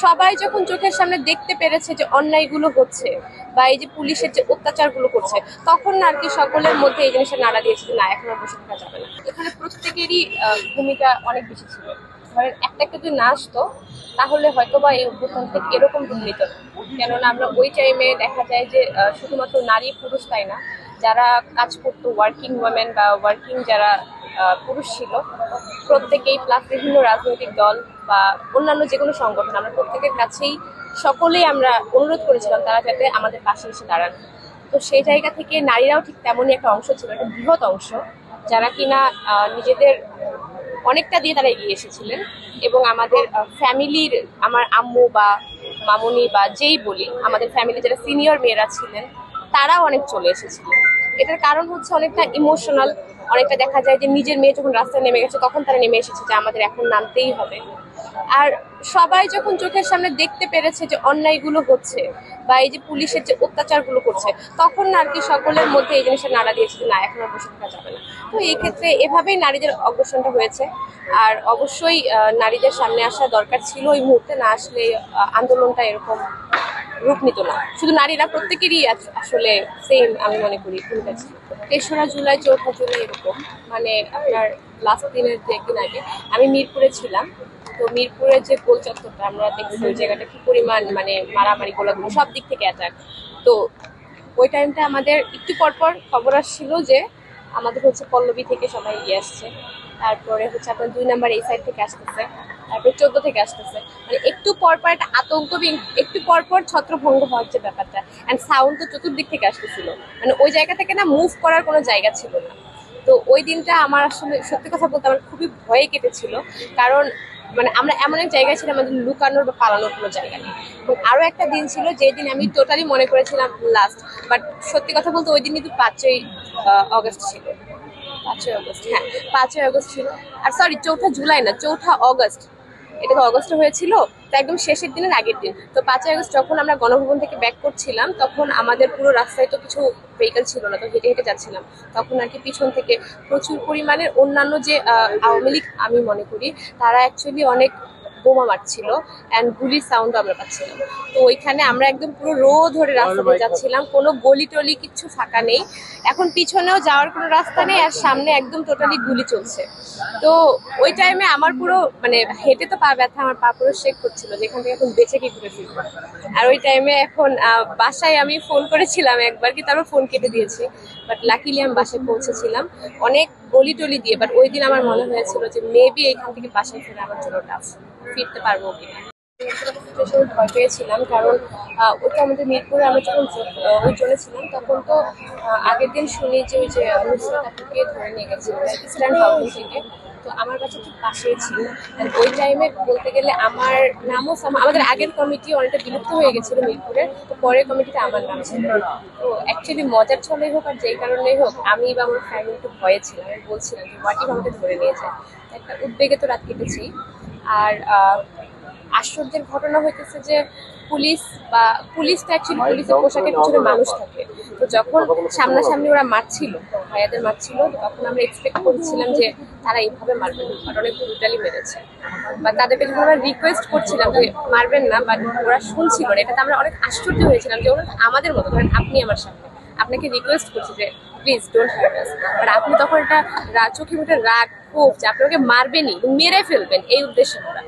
সবাই যখন চোখের সামনে দেখতে পেরেছে যে অন্যায়গুলো হচ্ছে বা এই যে পুলিশের যে অত্যাচারগুলো করছে, তখন না আর কি সকলের মধ্যে এই জিনিসটা নাড়া দিয়েছে যে না, এখন আর বসে থাকা যাবে না। এখানে প্রত্যেকেরই ভূমিকা অনেক বেশি ছিল। ধরেন একটা একটা যদি না আসতো তাহলে হয়তো বা এই অভ্যুত্থানটা এরকম রূপ নিত না। কেননা আমরা ওই টাইমে দেখা যায় যে শুধুমাত্র নারী পুরুষ তাই না, যারা কাজ করতো, ওয়ার্কিং ওমেন বা ওয়ার্কিং যারা পুরুষ ছিল, প্রত্যেকেই, প্লাস বিভিন্ন রাজনৈতিক দল বা অন্যান্য যে কোনো সংগঠন, আমরা প্রত্যেকের কাছেই সকলেই আমরা অনুরোধ করেছিলাম তারা যাতে আমাদের পাশে এসে দাঁড়ান। তো সেই জায়গা থেকে নারীরাও ঠিক তেমনই একটা অংশ ছিল, একটা বৃহৎ অংশ, যারা কিনা নিজেদের অনেকটা দিয়ে তারা এগিয়ে এসেছিলেন। এবং আমাদের ফ্যামিলির, আমার আম্মু বা মামুনি বা যেই বলি, আমাদের ফ্যামিলি যারা সিনিয়র মেয়েরা ছিলেন তারাও অনেক চলে এসেছিলেন। এটার কারণ হচ্ছে অনেকটা ইমোশনাল, অনেকটা দেখা যায় যে নিজের মেয়ে যখন রাস্তায় নেমে গেছে তখন তারা নেমে এসেছে যে আমাদের এখন নামতেই হবে। আর সবাই যখন চোখের সামনে দেখতে পেরেছে যে অন্যায়গুলো হচ্ছে বা এই যে পুলিশের যে অত্যাচারগুলো করছে, তখন না আর কি সকলের মধ্যে এই জিনিসটা নাড়া দিয়েছে যে না, এখন আর বসে থাকা যাবে না। তো এই ক্ষেত্রে এভাবেই নারীদের অগ্রসরটা হয়েছে। আর অবশ্যই নারীদের সামনে আসা দরকার ছিল, ওই মুহূর্তে না আসলে আন্দোলনটা এরকম রূপ নিত না। শুধু নারীরা, প্রত্যেকেরই আসলে সেম আমি মনে করি ভূমিকা ছিল। ৩রা জুলাই, ৪ঠা জুলাই এরকম, মানে আপনার লাস্ট দিনের দু একদিন আগে আমি মিরপুরে ছিলাম। তো মিরপুরের যে গোল চত্বরটা আমরা দেখছি, ওই জায়গাটা কি পরিমাণ মানে মারামারি, গোলাগুলি, সব দিক থেকে অ্যাটাক। তো ওই টাইমটা আমাদের একটু পরপর খবর আসছিল যে আমাদের হচ্ছে পল্লবী থেকে সবাই এগিয়ে আসছে, তারপরে হচ্ছে আপনার ২ নাম্বার এই সাইড থেকে আসতেছে, তারপরে ১৪ থেকে আসতেছে। মানে একটু পরপর একটা আতঙ্ক, একটু পরপর ছত্রভঙ্গ হওয়ার যে ব্যাপারটা, অ্যান্ড সাউন্ড তো চতুর্দিক থেকে আসতেছিল, মানে ওই জায়গা থেকে না মুভ করার কোনো জায়গা ছিল না। তো ওই দিনটা আমার আসলে সত্যি কথা বলতে আমার খুবই ভয়ে কেটেছিল। কারণ মানে আমরা এমন এক জায়গায় ছিলাম, আমাদের লুকানোর বা পালানোর কোনো জায়গা নেই। এবং আরো একটা দিন ছিল যেদিন আমি টোটালি মনে করেছিলাম লাস্ট, বাট সত্যি কথা বলতে ওই দিন কিন্তু ৫ই অগস্ট ছিল। ৫ই অগস্ট, হ্যাঁ, ৫ই অগস্ট ছিল। আর সরি, ৪ঠা জুলাই না, ৪ঠা অগস্ট। এটা তো অগস্টে হয়েছিল, তো একদম শেষের দিনের আগের দিন। তো ৫ই আগস্ট যখন আমরা গণভবন থেকে ব্যাক করছিলাম, তখন আমাদের পুরো রাস্তায় তো কিছু ভেহিকেল ছিল না, তো হেঁটে হেঁটে যাচ্ছিলাম। তখন আর কি পিছন থেকে প্রচুর পরিমাণের অন্যান্য যে আওয়ামী লীগ আমি মনে করি, তারা অ্যাকচুয়ালি অনেক বোমা মারছিল অ্যান্ড গুলির সাউন্ড আমরা পাচ্ছিলাম। তো ওইখানে আমরা একদম পুরো রো ধরে রাস্তা দিয়ে যাচ্ছিলাম, কোনো গলি টলি কিচ্ছু ফাঁকা নেই। এখন পিছনেও যাওয়ার কোনো রাস্তা নেই, আর সামনে একদম টোটালি গুলি চলছে। তো ওই টাইমে আমার পুরো মানে হেঁটে তো পা ব্যথা, আমার পা পুরো শেক করছিল যেখান থেকে এখন বেঁচে কি ঘুরে ফিরবো। আর ওই টাইমে এখন বাসায় আমি ফোন করেছিলাম একবার, কি তারপর ফোন কেটে দিয়েছি। বাট লাকিলি আমি বাসায় পৌঁছেছিলাম অনেক গলি টলি দিয়ে। বাট ওই দিন আমার মনে হয়েছিল যে মেবি এখান থেকে বাসায় ফেরা আমার জন্য টাফ, ফিরতে পারবো কিনা। ভয় পেয়েছিলাম, কারণ ওটা আমাদের মিরপুরে আমরা যখন ওই জোনে ছিলাম, তখন তো আগের দিন শুনি যে ওই যে নুসরাত আপুকে ধরে নিয়ে গেছে স্ট্যান্ড হাউস থেকে। তো আমার কাছে ঠিক পাশেই ছিল। ওই টাইমে বলতে গেলে আমার নামও আমাদের আগের কমিটি অনেকটা বিলুপ্ত হয়ে গেছিল মিরপুরে, তো পরের কমিটিতে আমার নাম ছিল। তো অ্যাকচুয়ালি মজার ছলেই হোক আর যেই কারণেই হোক, আমি বা আমার ফ্যামিলি একটু ভয়ে ছিলাম। আমি বলছিলাম যে হোয়াটিভ আমাকে ধরে নিয়ে যায়। একটা উদ্বেগে তো রাত কেটেছি। আর আশ্চর্যের ঘটনা হইতেছে যে পুলিশটা অ্যাকচুয়ালি পুলিশের পোশাকের পিছনে মানুষ থাকে। তো যখন সামনাসামনি ওরা মারছিল, ভাইয়াদের মারছিল, তখন আমরা এক্সপেক্ট করছিলাম যে তারা এইভাবে মারবে না, বাট অনেক ব্রুটালি মেরেছে। বা তাদেরকে যখন আমরা রিকোয়েস্ট করছিলাম যে মারবেন না, বাট ওরা শুনছিল না। এটাতে আমরা অনেক আশ্চর্য হয়েছিলাম যে ওরা আমাদের মতো, ধরেন আপনি আমার সামনে, আপনাকে রিকোয়েস্ট করছি যে please don't heart us, but আপনি তখন একটা চোখে মুখে রাগ, ক্ষোভ যে আপনাকে মারবেনই, মেরে ফেলবেন এই উদ্দেশ্যে করা।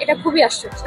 এটা খুবই আশ্চর্য।